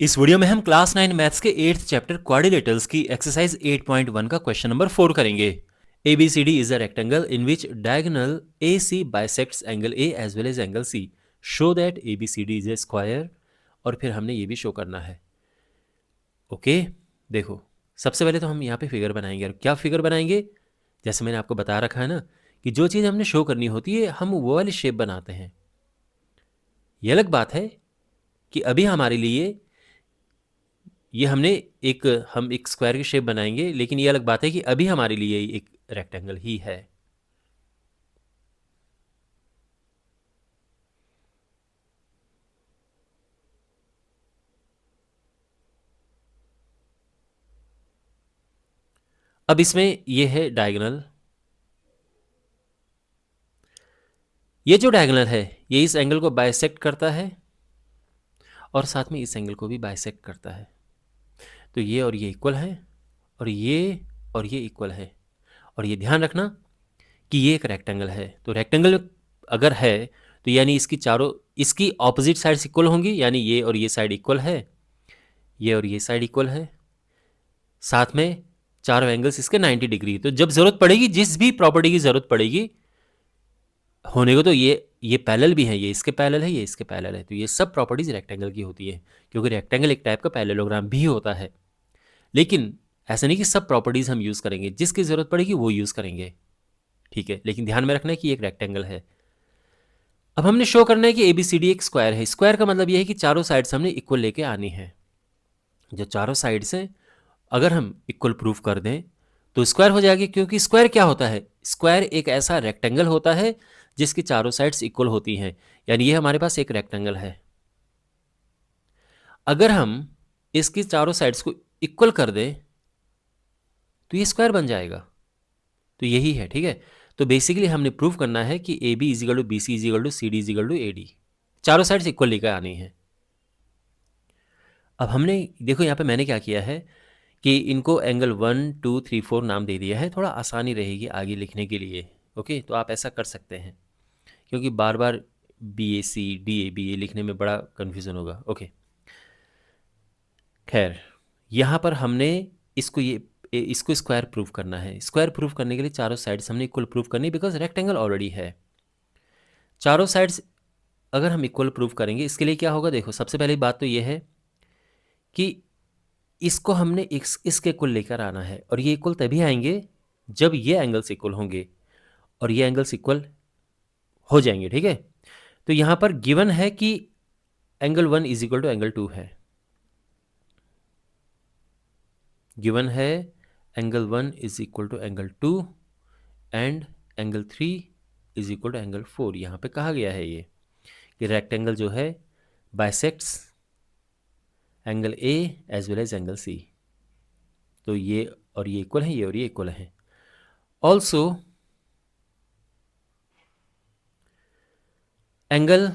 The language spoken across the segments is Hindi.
इस वीडियो में हम क्लास 9 मैथ्स के 8th चैप्टर क्वाड्रिलेटरल्स की एक्सरसाइज 8.1 का क्वेश्चन नंबर 4 करेंगे। ABCD is a rectangle in which diagonal AC bisects angle A as well as angle C। Show that ABCD is a square. और फिर हमने ये भी शो करना है। ओके, देखो सबसे पहले तो हम यहाँ पे फिगर बनाएंगे। और क्या फिगर बनाएंगे? जैसे मैंने आपको बता रखा है ना कि जो चीज़ हमने शो करनी होती है हम वो वाली शेप बनाते हैं। ये अलग बात है कि अभी हमारे लिए ये हम एक स्क्वायर की शेप बनाएंगे, लेकिन ये अलग बात है कि अभी हमारे लिए एक रेक्टेंगल ही है। अब इसमें ये है डायगोनल। ये जो डायगोनल है ये इस एंगल को बाइसेक्ट करता है और साथ में इस एंगल को भी बाइसेक्ट करता है। तो ये और ये इक्वल है और ये इक्वल है। और ये ध्यान रखना कि ये एक रेक्टेंगल है। तो रेक्टेंगल अगर है तो यानी इसकी ऑपोजिट साइड्स इक्वल होंगी, यानी ये और ये साइड इक्वल है, ये और ये साइड इक्वल है, साथ में चारों एंगल्स इसके 90 डिग्री। तो जब जरूरत पड़ेगी, जिस भी प्रॉपर्टी की जरूरत पड़ेगी होने को, तो ये पैरेलल भी है, ये इसके पैरेलल है, ये इसके पैरेलल है। तो ये सब प्रॉपर्टीज रेक्टेंगल की होती है, क्योंकि रेक्टेंगल एक टाइप का पैरेललोग्राम भी होता है। लेकिन ऐसा नहीं कि सब प्रॉपर्टीज हम यूज करेंगे, जिसकी जरूरत पड़ेगी वो यूज करेंगे, ठीक है। लेकिन ध्यान में रखना है कि एक रेक्टेंगल है। अब हमने शो करना है कि ABCD एक स्क्वायर है। स्क्वायर का मतलब यह है कि चारों साइड्स हमने इक्वल लेके आनी है। जो चारों साइड्स हैं अगर हम इक्वल प्रूफ कर दें तो स्क्वायर हो जाएगी, क्योंकि स्क्वायर क्या होता है? स्क्वायर एक ऐसा रेक्टेंगल होता है जिसकी चारों साइड्स इक्वल होती हैं, यानी ये हमारे पास एक रेक्टेंगल है। अगर हम इसकी चारों साइड्स को इक्वल कर दें तो ये स्क्वायर बन जाएगा। तो यही है, ठीक है। तो बेसिकली हमने प्रूव करना है कि AB is equal to BC is equal to CD is equal to AD, चारों साइड्स इक्वल लेकर आनी है। अब हमने देखो यहाँ पे मैंने क्या किया है कि इनको एंगल 1 2 3 4 नाम दे दिया है, थोड़ा आसानी रहेगी आगे लिखने के लिए। ओके, तो आप ऐसा कर सकते हैं, क्योंकि बार बार BAC DAB ये लिखने में बड़ा कन्फ्यूज़न होगा। ओके, खैर यहाँ पर हमने इसको स्क्वायर प्रूफ करना है। स्क्वायर प्रूफ करने के लिए चारों साइड्स हमने इक्वल प्रूफ करनी, बिकॉज रेक्टेंगल ऑलरेडी है। चारों साइड्स अगर हम इक्वल प्रूफ करेंगे, इसके लिए क्या होगा? देखो सबसे पहली बात तो ये है कि इसको हमने इसके इक्वल लेकर आना है, और ये इक्वल तभी आएंगे जब ये एंगल्स इक्वल होंगे और ये एंगल्स इक्वल हो जाएंगे, ठीक है। तो यहाँ पर गिवन है कि angle 1 is equal to angle 2 है। गिवन है angle 1 is equal to angle 2 and angle 3 is equal to angle 4। यहाँ पे कहा गया है ये कि रेक्टेंगल जो है bisects angle A as well as angle C। तो ये और ये इक्वल है, ये और ये इक्वल है। Also angle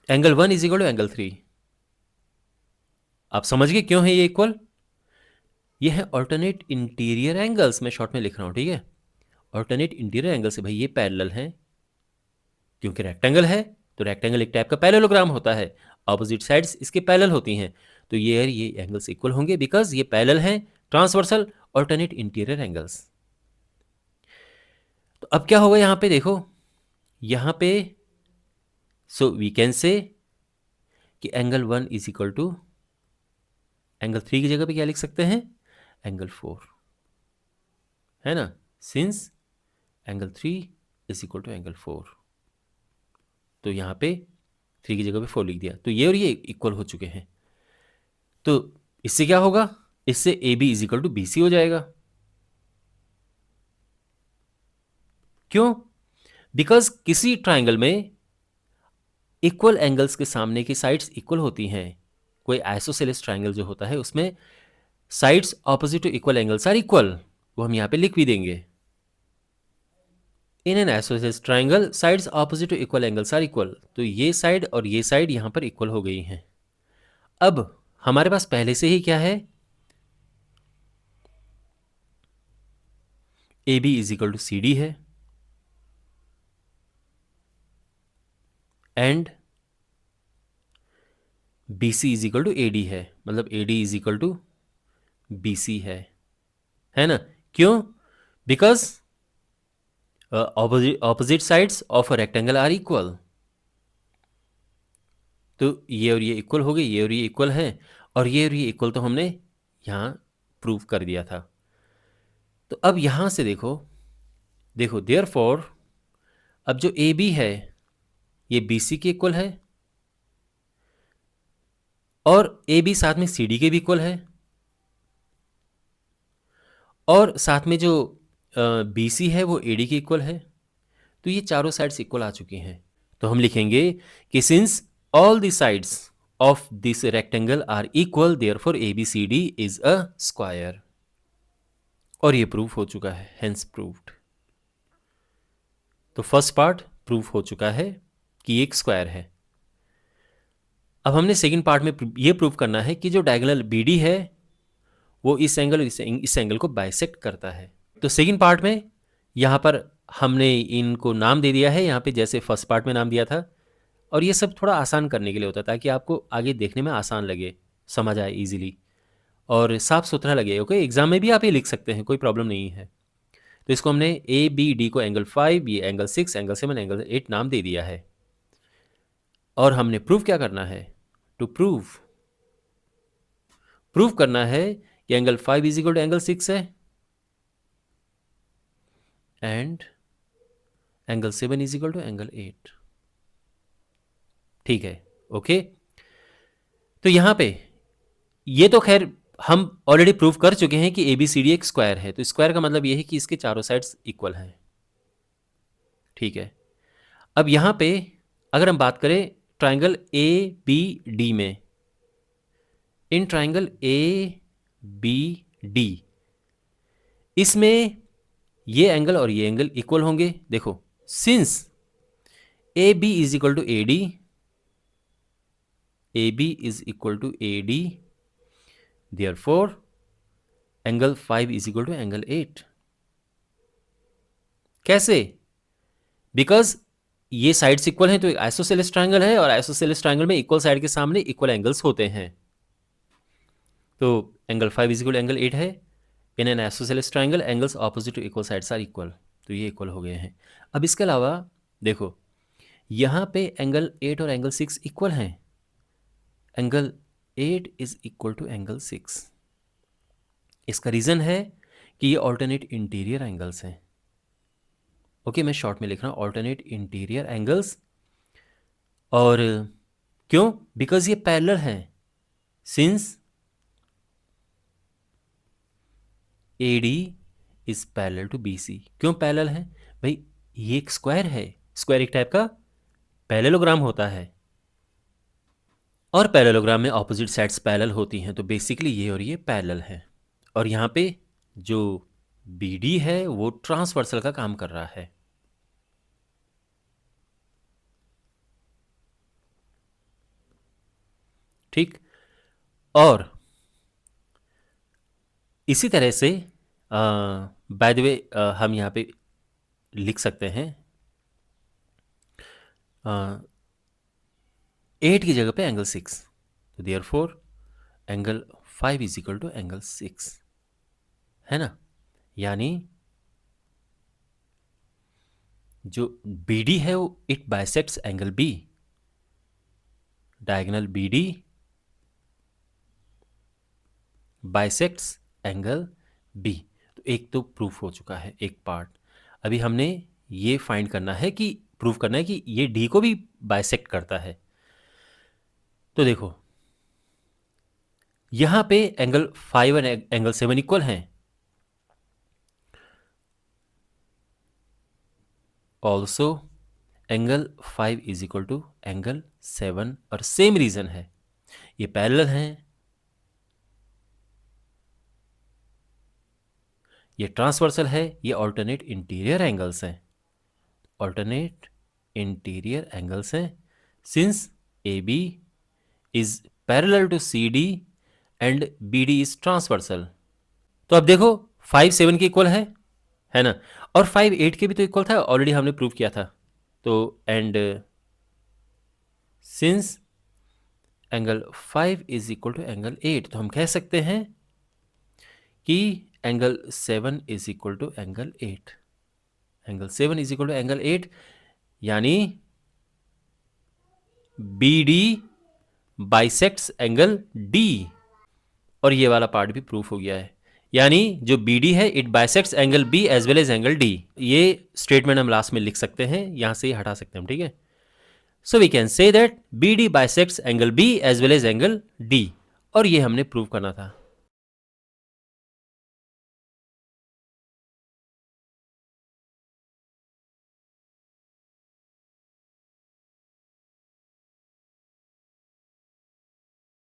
1 is equal to angle 3। आप समझ गए क्यों है ये इक्वल? ये है ऑल्टरनेट इंटीरियर एंगल्स, मैं शॉर्ट में लिख रहा हूं, ठीक है। ऑल्टरनेट इंटीरियर एंगल से भाई ये पैरेलल हैं, क्योंकि रेक्टेंगल है तो रेक्टेंगल एक टाइप का पैरेललोग्राम होता है, ऑपोजिट साइड्स इसके पैरेलल होती हैं। तो ये एंगल्स इक्वल होंगे बिकॉज ये पैरेलल हैं, ट्रांसवर्सल ऑल्टरनेट इंटीरियर एंगल्स। तो अब क्या होगा यहाँ पे? देखो यहाँ पे सो वी कैन से कि angle 1 is equal to angle 3 की जगह पे क्या लिख सकते हैं? एंगल 4, है ना, since angle 3 is equal to angle 4। तो यहाँ पे 3 की जगह पे 4 लिख दिया, तो ये और ये इक्वल हो चुके हैं। तो इससे क्या होगा? इससे AB is equal to BC हो जाएगा। क्यों? बिकॉज किसी ट्राइंगल में इक्वल एंगल्स के सामने की साइड्स इक्वल होती हैं। कोई आइसोसेलेस ट्राइंगल जो होता है उसमें sides opposite to equal angles are equal, वो हम यहाँ पे लिख भी देंगे। In an isosceles triangle sides opposite to equal angles are equal. तो ये साइड और ये साइड यहाँ पर इक्वल हो गई हैं। अब हमारे पास पहले से ही क्या है? AB is equal to CD है and B C is equal to A D है, मतलब A D is equal to B C है ना? क्यों? Because opposite sides of a rectangle are equal. तो ये और ये इक्वल हो गए, ये और ये इक्वल है, और ये इक्वल तो हमने यहाँ प्रूव कर दिया था। तो अब यहाँ से देखो, देखो देयरफॉर अब जो ए बी है ये बी सी के इक्वल है, और ए बी साथ में सी डी के भी इक्वल है, और साथ में जो बी सी है वो ए डी के इक्वल है। तो ये चारों साइड्स इक्वल आ चुकी हैं। तो हम लिखेंगे कि since all the sides of this rectangle are equal therefore A B C D is a square. और ये प्रूफ हो चुका है, हेंस प्रूव्ड। तो फर्स्ट पार्ट प्रूफ हो चुका है कि ये एक स्क्वायर है। अब हमने सेकंड पार्ट में ये प्रूफ करना है कि जो डायगोनल बी डी है वो इस एंगल को बाइसेक्ट करता है। तो सेकंड पार्ट में यहाँ पर हमने इनको नाम दे दिया है, यहाँ पे जैसे फर्स्ट पार्ट में नाम दिया था। और ये सब थोड़ा आसान करने के लिए होता है, ताकि आपको आगे देखने में आसान लगे, समझ आए इजीली, और साफ सुथरा लगे। ओके, एग्जाम में भी आप ये लिख सकते हैं, कोई प्रॉब्लम नहीं है। तो इसको हमने ए बी डी को एंगल 5, ये एंगल 6, एंगल 7, एंगल 8 नाम दे दिया है। और हमने प्रूव क्या करना है? टू प्रूव करना है कि angle 5 is equal to angle 6 है, and angle 7 is equal to angle 8। ठीक है, ओके। तो यहां पे ये तो खैर हम ऑलरेडी प्रूव कर चुके हैं कि ए बी सी डी एक स्क्वायर है। तो स्क्वायर का मतलब ये है कि इसके चारों साइड्स इक्वल हैं। ठीक है, अब यहां पे अगर हम बात करें ट्राइंगल ए बी डी में, in triangle A B D, इसमें ये एंगल और ये एंगल इक्वल होंगे। देखो, since A B is equal to A D, A B is equal to A D, therefore angle 5 is equal to angle 8। कैसे? बिकॉज ये साइड्स इक्वल हैं, तो एक आइसोसेलेस ट्राइंगल है, और आइसोसेलेस ट्राइंगल में इक्वल साइड के सामने इक्वल एंगल्स होते हैं। तो एंगल 5 इज इक्वल एंगल 8 है। In an isosceles triangle angles opposite to equal sides are equal. तो ये इक्वल हो गए हैं। अब इसके अलावा देखो, यहाँ पे एंगल 8 और एंगल 6 इक्वल हैं। Angle 8 is equal to angle 6। इसका रीज़न है कि ये ऑल्टरनेट इंटीरियर एंगल्स हैं। ओके, मैं शॉर्ट में लिख रहा हूँ ऑल्टरनेट इंटीरियर एंगल्स। और क्यों? बिकॉज ये पैरेलल हैं। Since A D is parallel to B C. क्यों पैरेलल है भाई? ये एक स्क्वायर है। स्क्वायर एक टाइप का पैरेललोग्राम होता है, और पैरेललोग्राम में ऑपोजिट साइड्स पैरेलल होती हैं। तो बेसिकली ये और ये पैरेलल है। और यहाँ पे जो बी डी है वो ट्रांसवर्सल का काम कर रहा है। ठीक, और इसी तरह से बाय द वे हम यहाँ पे लिख सकते हैं 8 की जगह पे एंगल 6। तो therefore angle 5 is equal to angle 6, है ना? यानी जो बी डी है वो it bisects angle B. Diagonal B D bisects angle B. तो एक तो प्रूफ हो चुका है, एक पार्ट। अभी हमने ये फाइंड करना है कि प्रूफ करना है कि ये डी को भी बाइसेक्ट करता है। तो देखो, यहां पे एंगल 5 और एंगल 7 इक्वल हैं। Also angle 5 is equal to angle 7, और सेम रीजन है, ये पैरेलल हैं, ये ट्रांसवर्सल है, ये ऑल्टरनेट इंटीरियर एंगल्स हैं। ऑल्टरनेट इंटीरियर एंगल्स हैं since A B is parallel to C D and B D is transversal. तो अब देखो 5 7 के इक्वल है ना? और 5 8 के भी तो इक्वल था, ऑलरेडी हमने प्रूव किया था। तो and since angle 5 is equal to angle 8, तो हम कह सकते हैं कि angle 7 is equal to angle 8, angle 7 is equal to angle 8, यानी BD बाइसेक्ट्स एंगल D, और ये वाला पार्ट भी प्रूफ हो गया है, यानी जो BD है it bisects angle B as well as angle D। ये स्टेटमेंट हम लास्ट में लिख सकते हैं, यहां से ही हटा सकते हैं हम, ठीक है। So we can say that BD bisects angle B as well as angle D, और ये हमने प्रूव करना था।